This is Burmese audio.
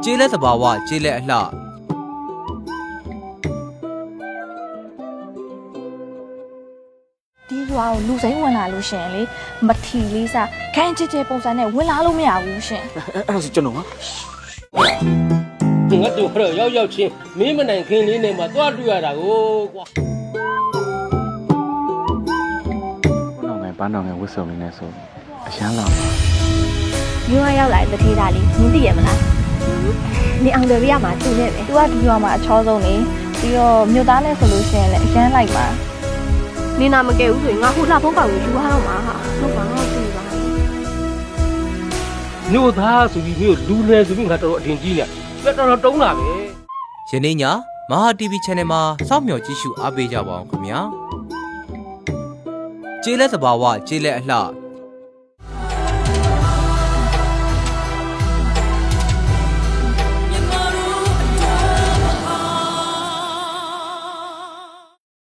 ကျေးလက်သဘာဝကျေးလက်အလှဒီရွာကိုလူစိမ်းဝင်လာလို့ရှင်လေမထီလေးစားခန်းချစ်ချစ်ပုံစံနဲ့ဝင်လာလို့မရဘူးရှင်အဲ့ဒါဆိုကျွန်တော်ကငါတို့ကတော့ရောက်ချင်းမင်းမနိုင်ခင်းလေးနဲ့မှသွားတွေ့ရတာကိုကွာဘာနောင်ငယ်ဝတ်စုံလေးနဲ့ဆိုအရန်လာရွာရောက်လာတဲ့တထေးသားလေးမင်းသိရမလားနေအောင်တွေရမှာတူနေတယ်သူကဒီရွာမှာအချောဆုံးနေပြီးတော့မြို့သားနဲ့ဆိုလို့ရှင်လေအရန်လိုက်ပါနေနာမကဲဘူးဆိုရင်ငါဟိုလှဖုံးကောင်ကိုယူရတော့မှာဟာဟုတ်ပါတော့ပြီပါမြို့သားဆိုပြီးမြို့လူလဲဆိုပြီးငါတော်တော်အထင်ကြီးနေတော်တော်တုံးလာပဲယနေ့ညမဟာ TV Channel မှာစောင့်မျှော်ကြည့်ရှုအားပေးကြပါအောင်ခင်ဗျာကျေးလက်သဘာဝကျေးလက်အလှ